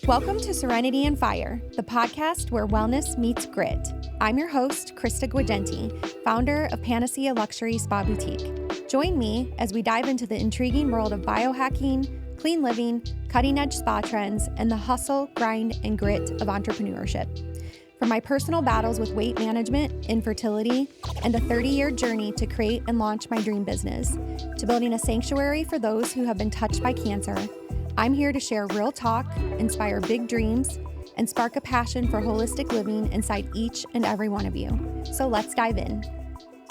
Welcome to Serenity and Fire, the podcast where wellness meets grit. I'm your host, Krista Guidenti, founder of Panacea Luxury Spa Boutique. Join me as we dive into the intriguing world of biohacking, clean living, cutting-edge spa trends, and the hustle, grind, and grit of entrepreneurship. From my personal battles with weight management, infertility, and a 30-year journey to create and launch my dream business, to building a sanctuary for those who have been touched by cancer, I'm here to share real talk, inspire big dreams, and spark a passion for holistic living inside each and every one of you. So let's dive in.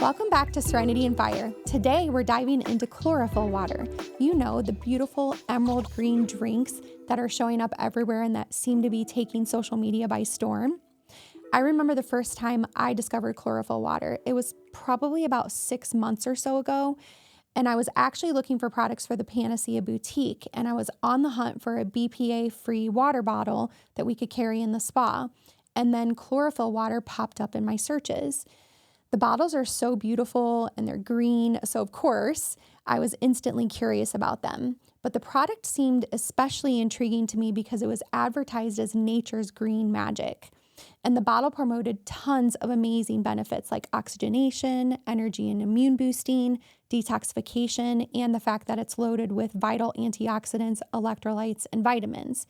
Welcome back to Serenity and Fire. Today, we're diving into chlorophyll water. You know, the beautiful emerald green drinks that are showing up everywhere and that seem to be taking social media by storm. I remember the first time I discovered chlorophyll water. It was probably about 6 months or so ago. And I was actually looking for products for the Panacea Boutique, and I was on the hunt for a BPA-free water bottle that we could carry in the spa. And then chlorophyll water popped up in my searches. The bottles are so beautiful and they're green, so of course, I was instantly curious about them. But the product seemed especially intriguing to me because it was advertised as nature's green magic. And the bottle promoted tons of amazing benefits like oxygenation, energy and immune boosting, detoxification, and the fact that it's loaded with vital antioxidants, electrolytes, and vitamins.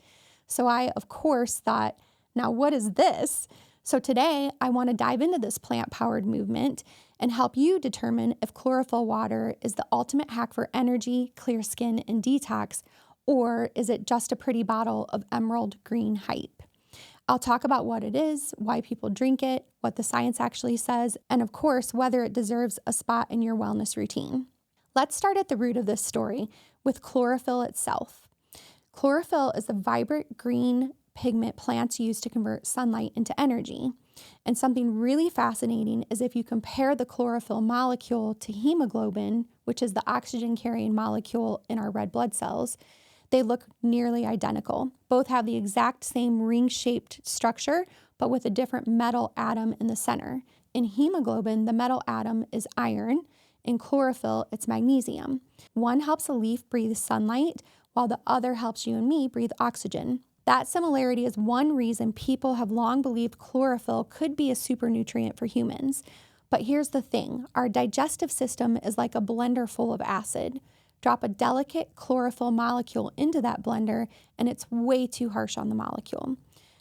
So I, of course, thought, now what is this? So today I want to dive into this plant-powered movement and help you determine if chlorophyll water is the ultimate hack for energy, clear skin, and detox, or is it just a pretty bottle of emerald green hype? I'll talk about what it is, why people drink it, what the science actually says, and of course, whether it deserves a spot in your wellness routine. Let's start at the root of this story with chlorophyll itself. Chlorophyll is the vibrant green pigment plants use to convert sunlight into energy. And something really fascinating is if you compare the chlorophyll molecule to hemoglobin, which is the oxygen-carrying molecule in our red blood cells, they look nearly identical. Both have the exact same ring-shaped structure, but with a different metal atom in the center. In hemoglobin, the metal atom is iron. In chlorophyll, it's magnesium. One helps a leaf breathe sunlight, while the other helps you and me breathe oxygen. That similarity is one reason people have long believed chlorophyll could be a super nutrient for humans. But here's the thing, our digestive system is like a blender full of acid. Drop a delicate chlorophyll molecule into that blender, and it's way too harsh on the molecule.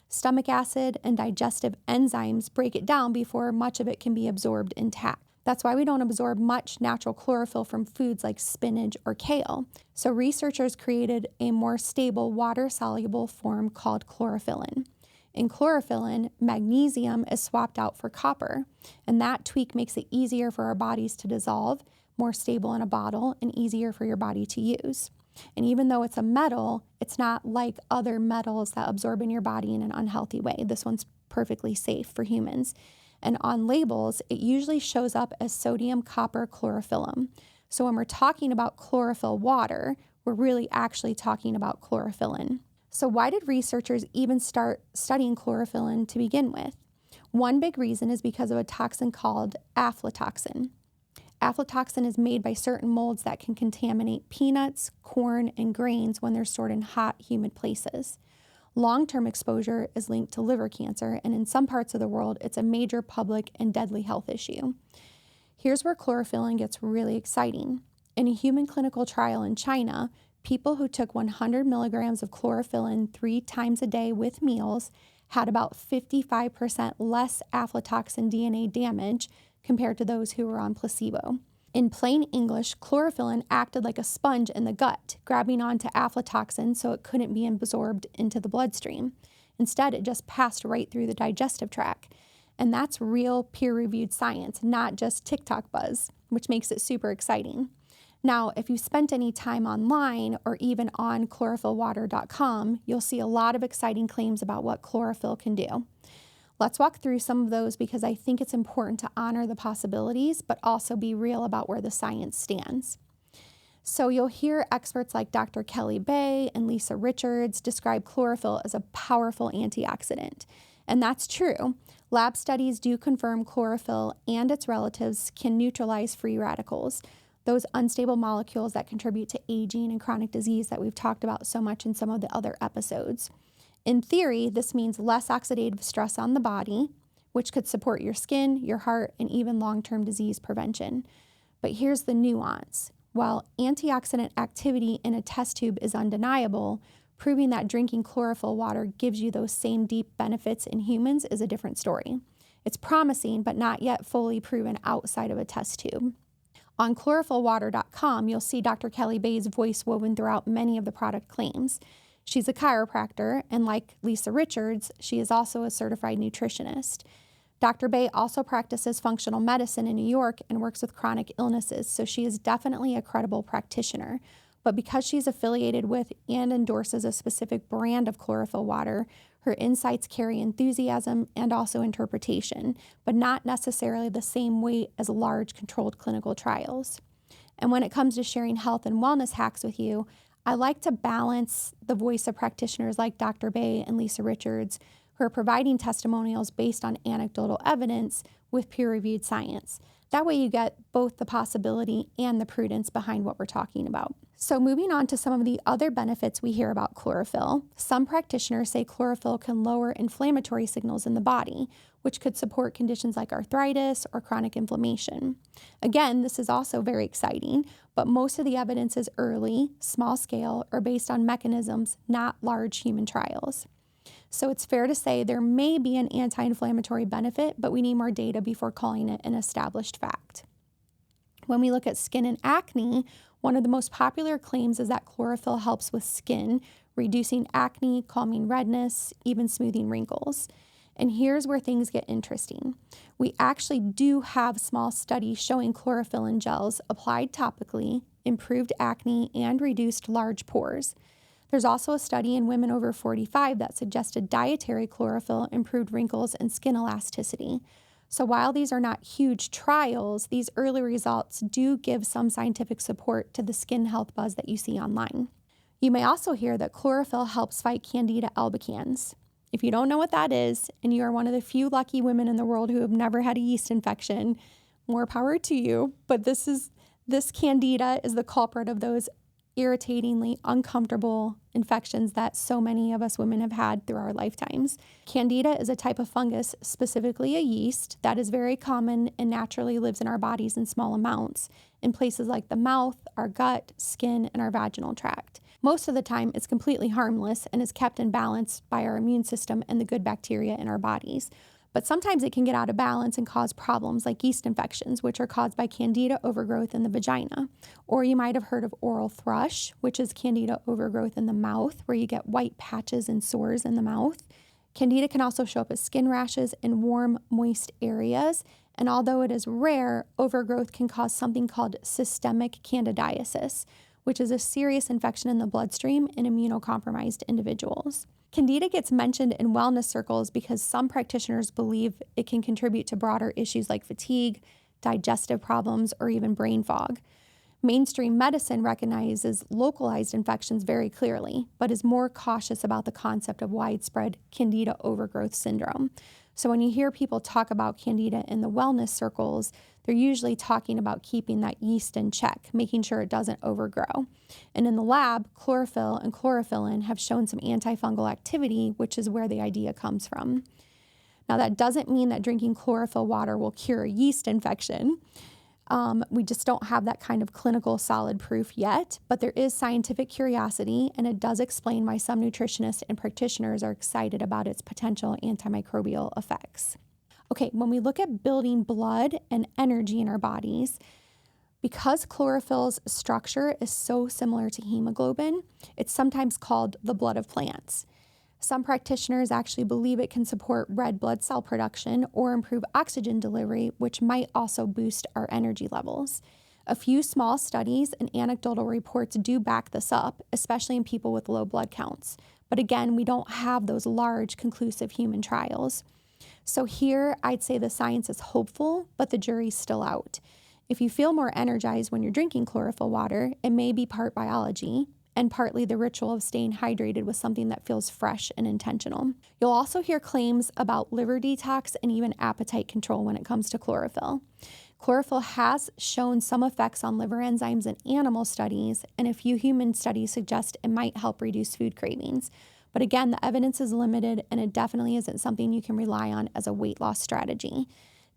Stomach acid and digestive enzymes break it down before much of it can be absorbed intact. That's why we don't absorb much natural chlorophyll from foods like spinach or kale. So researchers created a more stable water-soluble form called chlorophyllin. In chlorophyllin, magnesium is swapped out for copper, and that tweak makes it easier for our bodies to dissolve, more stable in a bottle, and easier for your body to use. And even though it's a metal, it's not like other metals that absorb in your body in an unhealthy way. This one's perfectly safe for humans. And on labels, it usually shows up as sodium copper chlorophyllum. So when we're talking about chlorophyll water, we're really actually talking about chlorophyllin. So why did researchers even start studying chlorophyllin to begin with? One big reason is because of a toxin called aflatoxin. Aflatoxin is made by certain molds that can contaminate peanuts, corn, and grains when they're stored in hot, humid places. Long-term exposure is linked to liver cancer, and in some parts of the world, it's a major public and deadly health issue. Here's where chlorophyllin gets really exciting. In a human clinical trial in China, people who took 100 milligrams of chlorophyllin 3 times a day with meals had about 55% less aflatoxin DNA damage compared to those who were on placebo. In plain English, chlorophyllin acted like a sponge in the gut, grabbing onto aflatoxin so it couldn't be absorbed into the bloodstream. Instead, it just passed right through the digestive tract. And that's real peer-reviewed science, not just TikTok buzz, which makes it super exciting. Now, if you spent any time online or even on chlorophyllwater.com, you'll see a lot of exciting claims about what chlorophyll can do. Let's walk through some of those because I think it's important to honor the possibilities, but also be real about where the science stands. So you'll hear experts like Dr. Kelly Bay and Lisa Richards describe chlorophyll as a powerful antioxidant. And that's true. Lab studies do confirm chlorophyll and its relatives can neutralize free radicals, those unstable molecules that contribute to aging and chronic disease that we've talked about so much in some of the other episodes. In theory, this means less oxidative stress on the body, which could support your skin, your heart, and even long-term disease prevention. But here's the nuance. While antioxidant activity in a test tube is undeniable, proving that drinking chlorophyll water gives you those same deep benefits in humans is a different story. It's promising, but not yet fully proven outside of a test tube. On chlorophyllwater.com, you'll see Dr. Kelly Bay's voice woven throughout many of the product claims. She's a chiropractor, and like Lisa Richards, she is also a certified nutritionist. Dr. Bay also practices functional medicine in New York and works with chronic illnesses, so she is definitely a credible practitioner. But because she's affiliated with and endorses a specific brand of chlorophyll water, her insights carry enthusiasm and also interpretation, but not necessarily the same weight as large controlled clinical trials. And when it comes to sharing health and wellness hacks with you, I like to balance the voice of practitioners like Dr. Bay and Lisa Richards, who are providing testimonials based on anecdotal evidence with peer-reviewed science. That way you get both the possibility and the prudence behind what we're talking about. So moving on to some of the other benefits we hear about chlorophyll, some practitioners say chlorophyll can lower inflammatory signals in the body, which could support conditions like arthritis or chronic inflammation. Again, this is also very exciting, but most of the evidence is early, small scale, or based on mechanisms, not large human trials. So it's fair to say there may be an anti-inflammatory benefit, but we need more data before calling it an established fact. When we look at skin and acne, one of the most popular claims is that chlorophyll helps with skin, reducing acne, calming redness, even smoothing wrinkles. And here's where things get interesting. We actually do have small studies showing chlorophyll in gels applied topically, improved acne, and reduced large pores. There's also a study in women over 45 that suggested dietary chlorophyll improved wrinkles and skin elasticity. So while these are not huge trials, these early results do give some scientific support to the skin health buzz that you see online. You may also hear that chlorophyll helps fight Candida albicans. If you don't know what that is, and you are one of the few lucky women in the world who have never had a yeast infection, more power to you. But this Candida is the culprit of those irritatingly uncomfortable infections that so many of us women have had through our lifetimes. Candida is a type of fungus, specifically a yeast, that is very common and naturally lives in our bodies in small amounts in places like the mouth, our gut, skin, and our vaginal tract. Most of the time, it's completely harmless and is kept in balance by our immune system and the good bacteria in our bodies. But sometimes it can get out of balance and cause problems like yeast infections, which are caused by Candida overgrowth in the vagina. Or you might have heard of oral thrush, which is Candida overgrowth in the mouth, where you get white patches and sores in the mouth. Candida can also show up as skin rashes in warm, moist areas. And although it is rare, overgrowth can cause something called systemic candidiasis, which is a serious infection in the bloodstream in immunocompromised individuals. Candida gets mentioned in wellness circles because some practitioners believe it can contribute to broader issues like fatigue, digestive problems, or even brain fog. Mainstream medicine recognizes localized infections very clearly, but is more cautious about the concept of widespread Candida overgrowth syndrome. So when you hear people talk about Candida in the wellness circles, they're usually talking about keeping that yeast in check, making sure it doesn't overgrow. And in the lab, chlorophyll and chlorophyllin have shown some antifungal activity, which is where the idea comes from. Now, that doesn't mean that drinking chlorophyll water will cure a yeast infection. We just don't have that kind of clinical solid proof yet, but there is scientific curiosity, and it does explain why some nutritionists and practitioners are excited about its potential antimicrobial effects. Okay, when we look at building blood and energy in our bodies, because chlorophyll's structure is so similar to hemoglobin, it's sometimes called the blood of plants. Some practitioners actually believe it can support red blood cell production or improve oxygen delivery, which might also boost our energy levels. A few small studies and anecdotal reports do back this up, especially in people with low blood counts. But again, we don't have those large, conclusive human trials. So here, I'd say the science is hopeful, but the jury's still out. If you feel more energized when you're drinking chlorophyll water, it may be part biology and partly the ritual of staying hydrated with something that feels fresh and intentional. You'll also hear claims about liver detox and even appetite control when it comes to chlorophyll. Chlorophyll has shown some effects on liver enzymes in animal studies, and a few human studies suggest it might help reduce food cravings. But again, the evidence is limited and it definitely isn't something you can rely on as a weight loss strategy.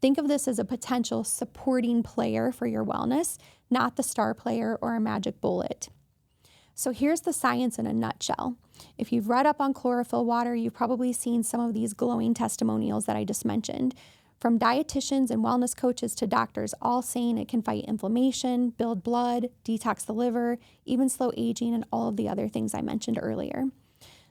Think of this as a potential supporting player for your wellness, not the star player or a magic bullet. So here's the science in a nutshell. If you've read up on chlorophyll water, you've probably seen some of these glowing testimonials that I just mentioned, from dietitians and wellness coaches to doctors, all saying it can fight inflammation, build blood, detox the liver, even slow aging, and all of the other things I mentioned earlier.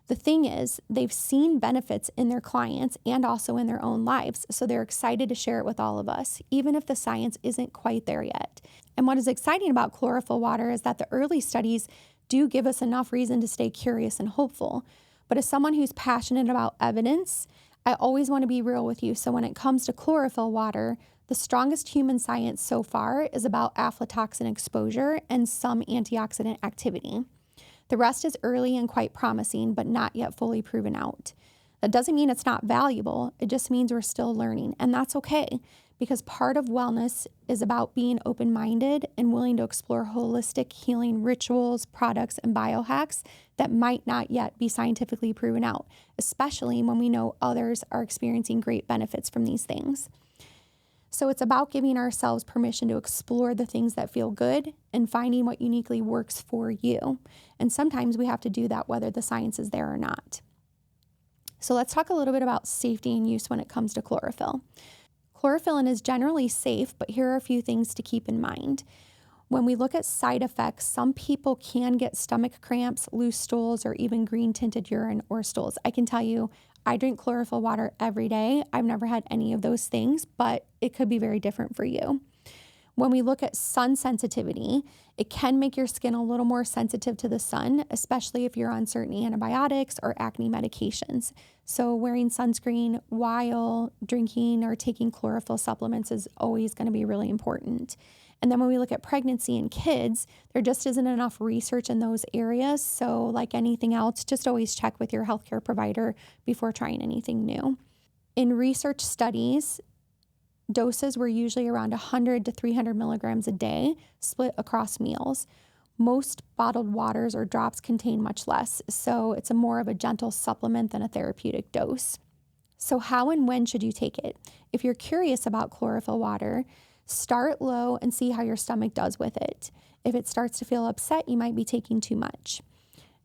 The thing is, they've seen benefits in their clients and also in their own lives, so they're excited to share it with all of us, even if the science isn't quite there yet. And what is exciting about chlorophyll water is that the early studies do give us enough reason to stay curious and hopeful. But as someone who's passionate about evidence, I always want to be real with you. So when it comes to chlorophyll water, the strongest human science so far is about aflatoxin exposure and some antioxidant activity. The rest is early and quite promising, but not yet fully proven out. That doesn't mean it's not valuable. It just means we're still learning, and that's okay, because part of wellness is about being open-minded and willing to explore holistic healing rituals, products, and biohacks that might not yet be scientifically proven out, especially when we know others are experiencing great benefits from these things. So it's about giving ourselves permission to explore the things that feel good and finding what uniquely works for you. And sometimes we have to do that whether the science is there or not. So let's talk a little bit about safety and use when it comes to chlorophyll. Chlorophyll is generally safe, but here are a few things to keep in mind. When we look at side effects, some people can get stomach cramps, loose stools, or even green tinted urine or stools. I can tell you, I drink chlorophyll water every day. I've never had any of those things, but it could be very different for you. When we look at sun sensitivity, it can make your skin a little more sensitive to the sun, especially if you're on certain antibiotics or acne medications. So wearing sunscreen while drinking or taking chlorophyll supplements is always going to be really important. And then when we look at pregnancy in kids, there just isn't enough research in those areas. So like anything else, just always check with your healthcare provider before trying anything new. In research studies, doses were usually around 100 to 300 milligrams a day, split across meals. Most bottled waters or drops contain much less, so it's more of a gentle supplement than a therapeutic dose. So how and when should you take it? If you're curious about chlorophyll water, start low and see how your stomach does with it. If it starts to feel upset, you might be taking too much.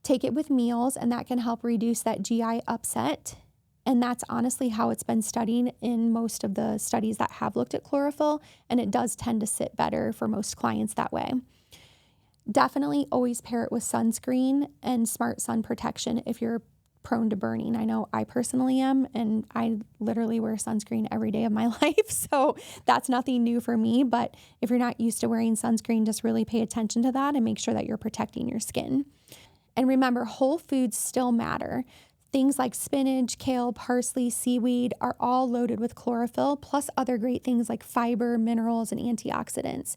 Take it with meals, and that can help reduce that GI upset. And that's honestly how it's been studied in most of the studies that have looked at chlorophyll, and it does tend to sit better for most clients that way. Definitely always pair it with sunscreen and smart sun protection if you're prone to burning. I know I personally am, and I literally wear sunscreen every day of my life, so that's nothing new for me. But if you're not used to wearing sunscreen, just really pay attention to that and make sure that you're protecting your skin. And remember, whole foods still matter. Things like spinach, kale, parsley, seaweed are all loaded with chlorophyll, plus other great things like fiber, minerals, and antioxidants.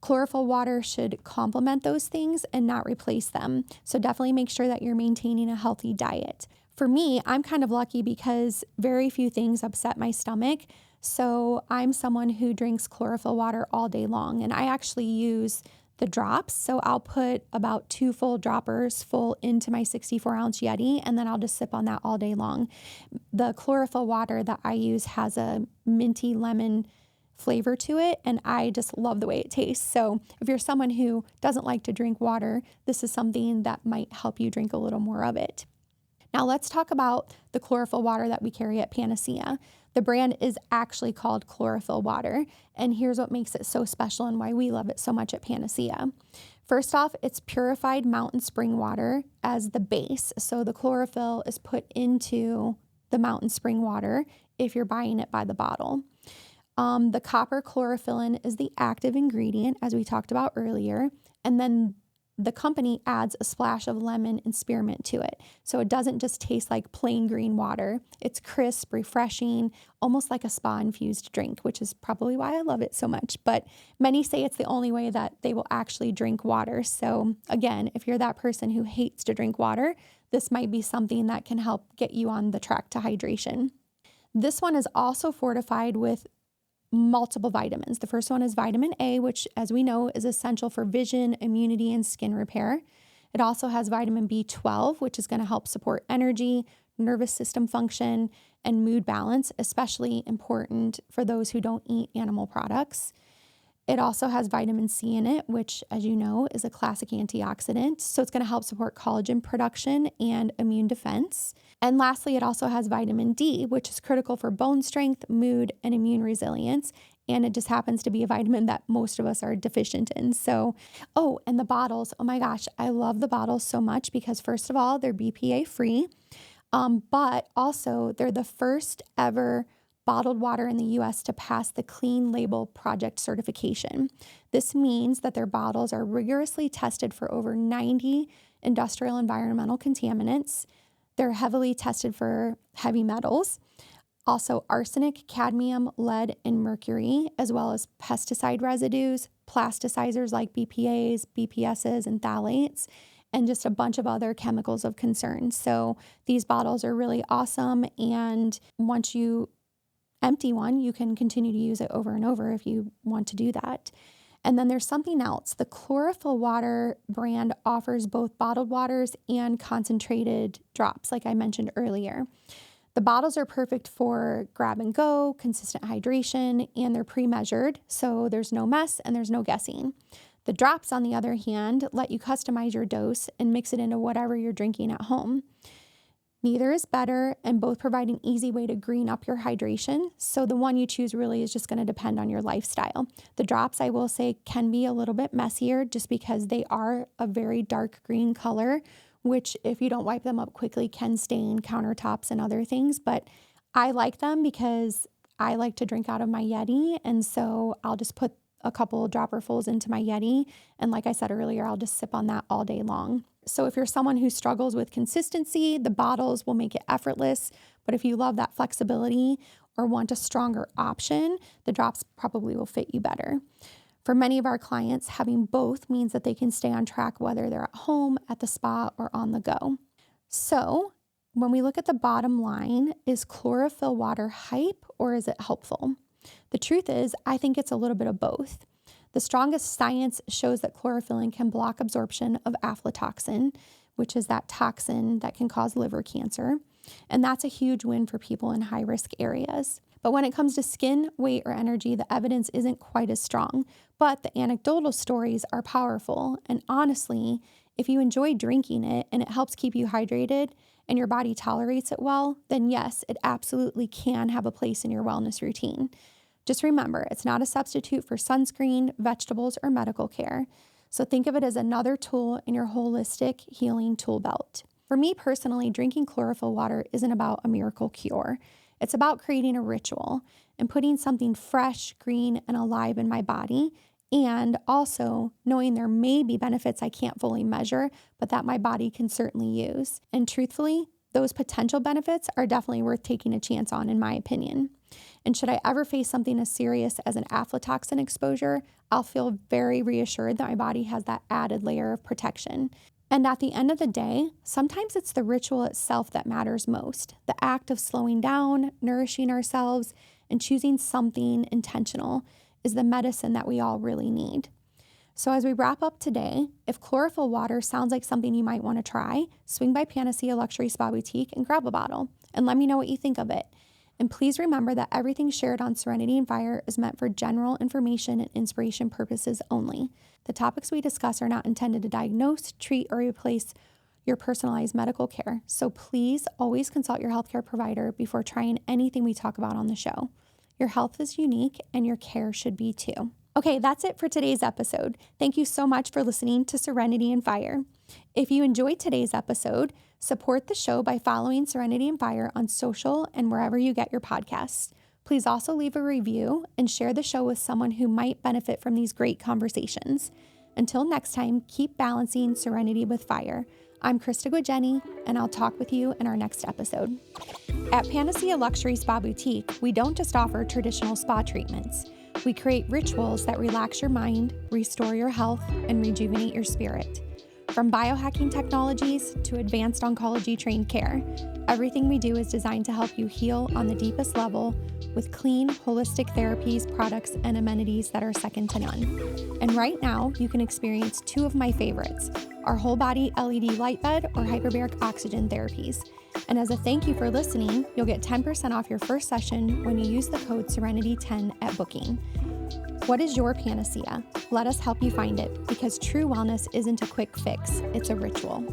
Chlorophyll water should complement those things and not replace them. So definitely make sure that you're maintaining a healthy diet. For me, I'm kind of lucky because very few things upset my stomach. So I'm someone who drinks chlorophyll water all day long, and I actually use the drops. So I'll put about 2 full droppers full into my 64-ounce Yeti, and then I'll just sip on that all day long. The chlorophyll water that I use has a minty lemon flavor to it, and I just love the way it tastes. So if you're someone who doesn't like to drink water, this is something that might help you drink a little more of it. Now let's talk about the chlorophyll water that we carry at Panacea. The brand is actually called Chlorophyll Water, and here's what makes it so special and why we love it so much at Panacea. First off, it's purified mountain spring water as the base. So the chlorophyll is put into the mountain spring water if you're buying it by the bottle. The copper chlorophyllin is the active ingredient, as we talked about earlier, and then the company adds a splash of lemon and spearmint to it. So it doesn't just taste like plain green water. It's crisp, refreshing, almost like a spa-infused drink, which is probably why I love it so much. But many say it's the only way that they will actually drink water. So again, if you're that person who hates to drink water, this might be something that can help get you on the track to hydration. This one is also fortified with multiple vitamins. The first one is vitamin A, which, as we know, is essential for vision, immunity, and skin repair. It also has vitamin B12, which is going to help support energy, nervous system function, and mood balance, especially important for those who don't eat animal products. It also has vitamin C in it, which, as you know, is a classic antioxidant. So it's going to help support collagen production and immune defense. And lastly, it also has vitamin D, which is critical for bone strength, mood, and immune resilience. And it just happens to be a vitamin that most of us are deficient in. So, and the bottles, oh my gosh, I love the bottles so much because first of all, they're BPA free, but also they're the first ever bottled water in the US to pass the Clean Label Project certification. This means that their bottles are rigorously tested for over 90 industrial environmental contaminants. They're heavily tested for heavy metals, also arsenic, cadmium, lead, and mercury, as well as pesticide residues, plasticizers like BPAs, BPSs, and phthalates, and just a bunch of other chemicals of concern. So these bottles are really awesome, and once you empty one, you can continue to use it over and over if you want to do that. And then there's something else. The Chlorophyll water brand offers both bottled waters and concentrated drops, like I mentioned earlier. The bottles are perfect for grab and go, consistent hydration, and they're pre-measured, so there's no mess and there's no guessing. The drops, on the other hand, let you customize your dose and mix it into whatever you're drinking at home. Neither is better, and both provide an easy way to green up your hydration. So the one you choose really is just going to depend on your lifestyle. The drops, I will say, can be a little bit messier just because they are a very dark green color, which if you don't wipe them up quickly can stain countertops and other things. But I like them because I like to drink out of my Yeti. And so I'll just put a couple dropperfuls into my Yeti. And like I said earlier, I'll just sip on that all day long. So if you're someone who struggles with consistency, the bottles will make it effortless. But if you love that flexibility or want a stronger option, the drops probably will fit you better. For many of our clients, having both means that they can stay on track whether they're at home, at the spa, or on the go. So when we look at the bottom line, is chlorophyll water hype or is it helpful? The truth is, I think it's a little bit of both. The strongest science shows that chlorophyll can block absorption of aflatoxin, which is that toxin that can cause liver cancer. And that's a huge win for people in high-risk areas. But when it comes to skin, weight, or energy, the evidence isn't quite as strong. But the anecdotal stories are powerful. And honestly, if you enjoy drinking it and it helps keep you hydrated and your body tolerates it well, then yes, it absolutely can have a place in your wellness routine. Just remember, it's not a substitute for sunscreen, vegetables, or medical care. So think of it as another tool in your holistic healing tool belt. For me personally, drinking chlorophyll water isn't about a miracle cure. It's about creating a ritual and putting something fresh, green, and alive in my body, and also knowing there may be benefits I can't fully measure, but that my body can certainly use. And truthfully, those potential benefits are definitely worth taking a chance on, in my opinion. And should I ever face something as serious as an aflatoxin exposure, I'll feel very reassured that my body has that added layer of protection. And at the end of the day, sometimes it's the ritual itself that matters most. The act of slowing down, nourishing ourselves, and choosing something intentional is the medicine that we all really need. So as we wrap up today, if chlorophyll water sounds like something you might want to try, swing by Panacea Luxury Spa Boutique and grab a bottle and let me know what you think of it. And please remember that everything shared on Serenity and Fire is meant for general information and inspiration purposes only. The topics we discuss are not intended to diagnose, treat, or replace your personalized medical care. So please always consult your healthcare provider before trying anything we talk about on the show. Your health is unique and your care should be too. Okay, that's it for today's episode. Thank you so much for listening to Serenity and Fire. If you enjoyed today's episode, support the show by following Serenity and Fire on social and wherever you get your podcasts. Please also leave a review and share the show with someone who might benefit from these great conversations. Until next time, keep balancing serenity with fire. I'm Krista Guigeni, and I'll talk with you in our next episode. At Panacea Luxury Spa Boutique, we don't just offer traditional spa treatments. We create rituals that relax your mind, restore your health, and rejuvenate your spirit. From biohacking technologies to advanced oncology-trained care, everything we do is designed to help you heal on the deepest level with clean, holistic therapies, products, and amenities that are second to none. And right now, you can experience two of my favorites, our whole body LED light bed or hyperbaric oxygen therapies. And as a thank you for listening, you'll get 10% off your first session when you use the code Serenity10 at booking. What is your panacea? Let us help you find it, because true wellness isn't a quick fix, it's a ritual.